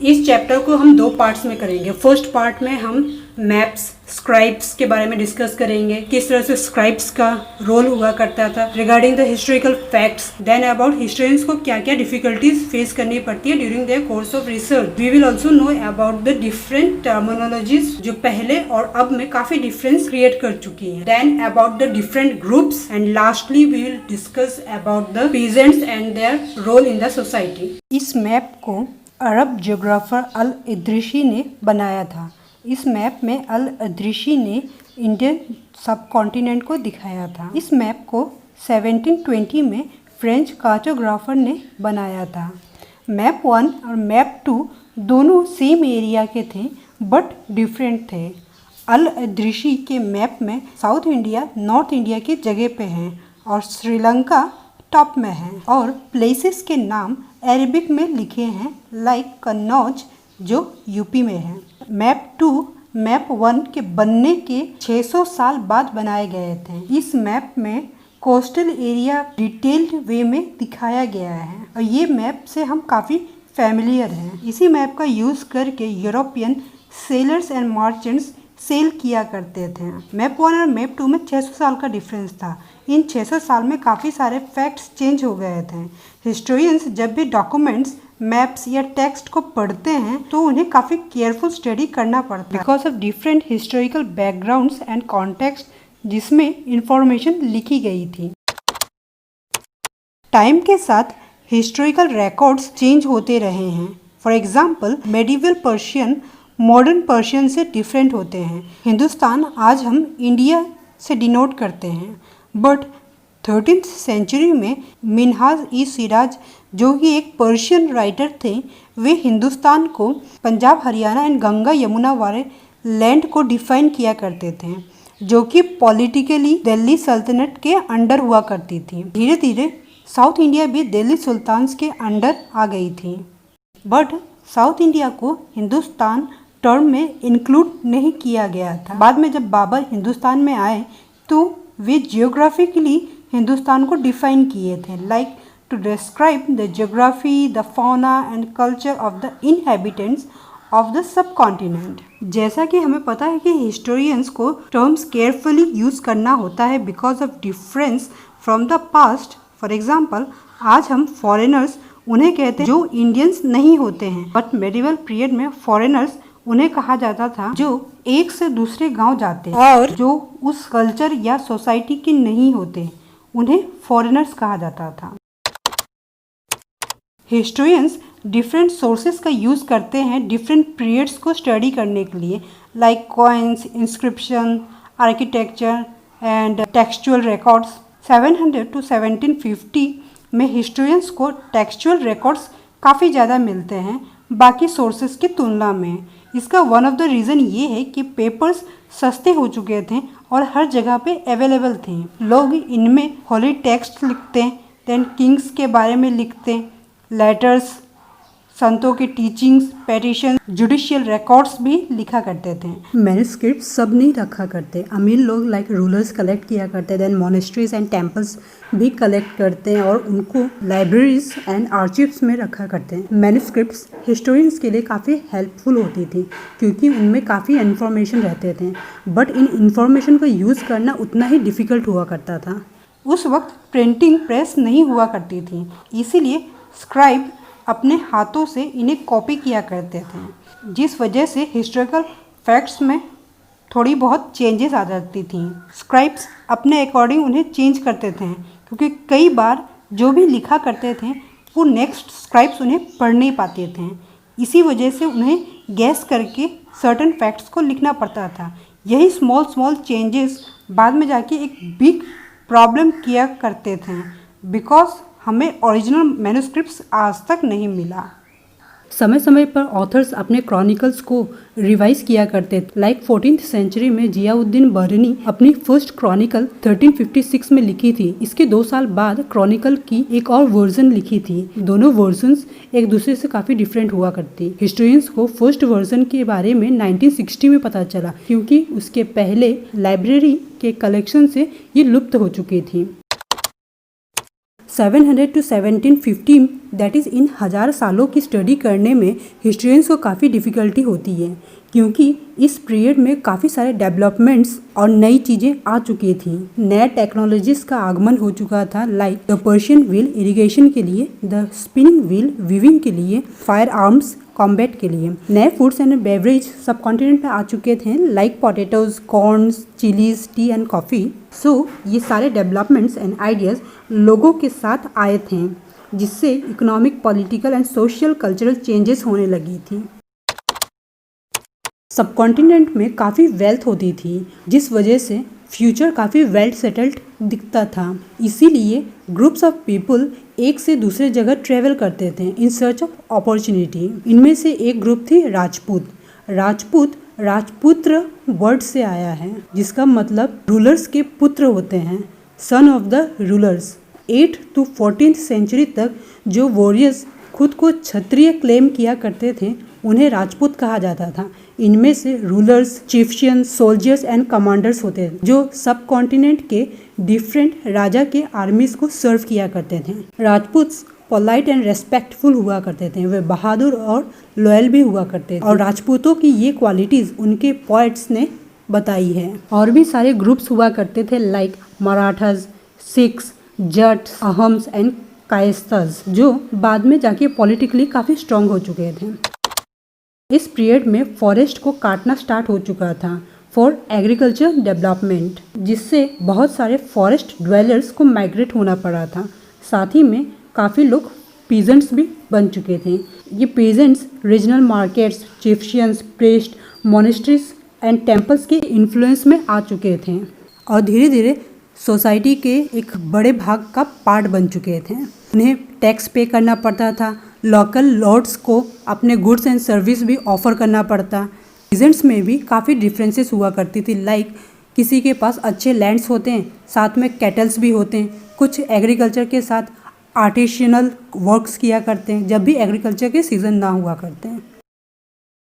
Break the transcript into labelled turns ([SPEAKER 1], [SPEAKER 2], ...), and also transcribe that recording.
[SPEAKER 1] इस चैप्टर को हम 2 पार्ट्स में करेंगे। फर्स्ट पार्ट में हम मैप्स, स्क्राइब्स के बारे में डिस्कस करेंगे, किस तरह से स्क्राइब्स का रोल हुआ करता था, regarding the historical facts, then about historians को क्या क्या डिफिकल्टीज फेस करनी पड़ती है during their course of research. We will also know about the different terminologies जो पहले और अब में काफी डिफरेंस क्रिएट कर चुकी है, then about the different groups, and lastly we will discuss about the peasants and their role in the society. इस मैप को अरब जियोग्राफर अल इद्रिशी ने बनाया था। इस मैप में अल इद्रिशी ने इंडियन सब कॉन्टिनेंट को दिखाया था। इस मैप को 1720 में फ्रेंच कार्टोग्राफर ने बनाया था। मैप 1 और मैप 2 दोनों सेम एरिया के थे बट डिफरेंट थे। अल इद्रिशी के मैप में साउथ इंडिया नॉर्थ इंडिया की जगह पे है और श्रीलंका टॉप में है, और प्लेसेस के नाम अरबिक में लिखे हैं, लाइक कन्नौज जो यूपी में है। मैप 2 मैप 1 के बनने के 600 साल बाद बनाए गए थे। इस मैप में कोस्टल एरिया डिटेल्ड वे में दिखाया गया है और ये मैप से हम काफ़ी फैमिलियर हैं। इसी मैप का यूज़ करके European sailors and merchants sail किया करते थे। मैप 1 और मैप 2 में 600 साल का डिफरेंस था। इन 600 साल में काफ़ी सारे फैक्ट्स चेंज हो गए थे। हिस्टोरियंस जब भी डॉक्यूमेंट्स, मैप्स या टेक्स्ट को पढ़ते हैं तो उन्हें काफ़ी केयरफुल स्टडी करना पड़ता है because of different historical backgrounds and context जिसमें इंफॉर्मेशन लिखी गई थी। टाइम के साथ हिस्टोरिकल रिकॉर्ड्स चेंज होते रहे हैं। For example medieval Persian modern Persian से डिफरेंट होते हैं। हिंदुस्तान आज हम इंडिया से डिनोट करते हैं, बट 13th सेंचुरी में मिनहाज ई सिराज जो कि एक पर्शियन राइटर थे, वे हिंदुस्तान को पंजाब, हरियाणा एंड गंगा यमुना वाले लैंड को डिफाइन किया करते थे जो कि पॉलिटिकली दिल्ली सल्तनत के अंडर हुआ करती थी। धीरे धीरे साउथ इंडिया भी दिल्ली सुल्तान्स के अंडर आ गई थी, बट साउथ इंडिया को हिंदुस्तान टर्म में इंक्लूड नहीं किया गया था। बाद में जब बाबर हिंदुस्तान में आए तो वे जियोग्राफिकली हिंदुस्तान को डिफाइन किए थे, like to describe the geography, the fauna and culture of the inhabitants of the subcontinent. जैसा कि हमें पता है कि हिस्टोरियंस को टर्म्स केयरफुली यूज़ करना होता है because of difference from the past. For example आज हम फॉरेनर्स उन्हें कहते हैं जो इंडियंस नहीं होते हैं, बट मेडिवल पीरियड में फॉरेनर्स उन्हें कहा जाता था जो एक से दूसरे गांव जाते और जो उस कल्चर या सोसाइटी के नहीं होते, उन्हें फॉरेनर्स कहा जाता था। हिस्टोरियंस डिफरेंट सोर्सेस का यूज़ करते हैं डिफरेंट पीरियड्स को स्टडी करने के लिए, like coins, inscription, architecture and textual records. 700 to 1750 में हिस्टोरियंस को टेक्सचुअल रिकॉर्ड्स काफ़ी ज़्यादा मिलते हैं बाकी सोर्सेस की तुलना में। इसका वन ऑफ द रीज़न ये है कि पेपर्स सस्ते हो चुके थे और हर जगह पे अवेलेबल थे। लोग इनमें होली टेक्स्ट लिखते, देन किंग्स के बारे में लिखते, लेटर्स, संतों की टीचिंग्स, पेटिशन, जुडिशियल रिकॉर्ड्स भी लिखा करते थे। मैन्युस्क्रिप्ट सब नहीं रखा करते। अमीर लोग लाइक रूलर्स कलेक्ट किया करते, देन मोनेस्ट्रीज एंड टेम्पल्स भी कलेक्ट करते हैं और उनको लाइब्रेरीज एंड आर्चिव्स में रखा करते हैं। मैन्युस्क्रिप्ट्स हिस्टोरियंस के लिए काफ़ी हेल्पफुल होती थी क्योंकि उनमें काफ़ी इन्फॉर्मेशन रहते थे, बट इन इन्फॉर्मेशन को यूज़ करना उतना ही डिफ़िकल्ट हुआ करता था। उस वक्त प्रिंटिंग प्रेस नहीं हुआ करती थी, इसीलिए स्क्राइब अपने हाथों से इन्हें कॉपी किया करते थे, जिस वजह से हिस्टोरिकल फैक्ट्स में थोड़ी बहुत चेंजेस आ जाती थी। स्क्राइब्स अपने अकॉर्डिंग उन्हें चेंज करते थे क्योंकि कई बार जो भी लिखा करते थे वो नेक्स्ट स्क्राइब्स उन्हें पढ़ नहीं पाते थे, इसी वजह से उन्हें गैस करके सर्टेन फैक्ट्स को लिखना पड़ता था। यही स्मॉल स्मॉल चेंजेस बाद में जाके एक बिग प्रॉब्लम किया करते थे बिकॉज हमें ओरिजिनल मैन्युस्क्रिप्ट्स आज तक नहीं मिला। समय समय पर ऑथर्स अपने क्रॉनिकल्स को रिवाइज किया करते थे, लाइक 14th सेंचुरी में जियाउद्दीन बरनी अपनी फर्स्ट क्रॉनिकल 1356 में लिखी थी। इसके 2 साल बाद क्रॉनिकल की एक और वर्जन लिखी थी। दोनों वर्जन्स एक दूसरे से काफ़ी डिफरेंट हुआ करती। हिस्टोरियंस को फर्स्ट वर्जन के बारे में 1960 में पता चला क्योंकि उसके पहले लाइब्रेरी के कलेक्शन से ये लुप्त हो चुकी थी। 700 to 1750 दैट इज़ इन 1000 सालों की स्टडी करने में हिस्ट्रियंस को काफ़ी डिफ़िकल्टी होती है, क्योंकि इस पीरियड में काफ़ी सारे डेवलपमेंट्स और नई चीज़ें आ चुकी थी। नए टेक्नोलॉजीज़ का आगमन हो चुका था, like the Persian wheel irrigation के लिए, द स्पिनिंग व्हील वीविंग के लिए, फायर आर्म्स कॉम्बैट के लिए। नए foods and beverage subcontinent में आ चुके थे, like potatoes, corns, chillies, tea and coffee. So ये सारे डेवलपमेंट्स एंड आइडियाज़ लोगों के साथ आए थे, जिससे economic, political and social cultural changes होने लगी थी। सब कॉन्टिनेंट में काफ़ी वेल्थ होती थी, जिस वजह से फ्यूचर काफ़ी वेल सेटल्ड दिखता था। इसीलिए ग्रुप्स ऑफ पीपल एक से दूसरे जगह ट्रेवल करते थे इन सर्च ऑफ अपॉर्चुनिटी। इनमें से एक ग्रुप थी राजपूत। राजपूत राजपुत्र वर्ड से आया है, जिसका मतलब रूलर्स के पुत्र होते हैं, son of the rulers. 8th to 14th century तक जो वॉरियर्स खुद को क्षत्रिय क्लेम किया करते थे, उन्हें राजपूत कहा जाता था। इनमें से रूलर्स, चिफ्शियंस, सोल्जर्स एंड कमांडर्स होते थे, जो सब कॉन्टिनेंट के डिफरेंट राजा के आर्मीज को सर्व किया करते थे। राजपूत्स पोलाइट एंड रेस्पेक्टफुल हुआ करते थे, वे बहादुर और लॉयल भी हुआ करते थे, और राजपूतों की ये क्वालिटीज़ उनके पोएट्स ने बताई है। और भी सारे ग्रुप्स हुआ करते थे, लाइक मराठास, सिख्स, जट्स, अहम्स एंड कायस्थस, जो बाद में जाके पॉलिटिकली काफ़ी स्ट्रांग हो चुके थे। इस पीरियड में फॉरेस्ट को काटना स्टार्ट हो चुका था फॉर एग्रीकल्चर डेवलपमेंट, जिससे बहुत सारे फॉरेस्ट ड्वेलर्स को माइग्रेट होना पड़ा था। साथ ही में काफ़ी लोग पीजेंट्स भी बन चुके थे। ये peasants regional markets, chieftains, priest, monasteries and temples के इन्फ्लुएंस में आ चुके थे, और धीरे धीरे सोसाइटी के एक बड़े भाग का पार्ट बन चुके थे। उन्हें टैक्स पे करना पड़ता था, लोकल लॉर्ड्स को अपने गुड्स एंड सर्विस भी ऑफर करना पड़ता। पीजेंट्स में भी काफ़ी डिफरेंसेस हुआ करती थी, लाइक किसी के पास अच्छे लैंड्स होते हैं, साथ में कैटल्स भी होते हैं, कुछ एग्रीकल्चर के साथ आर्टिशियनल वर्क्स किया करते हैं जब भी एग्रीकल्चर के सीज़न ना हुआ करते हैं।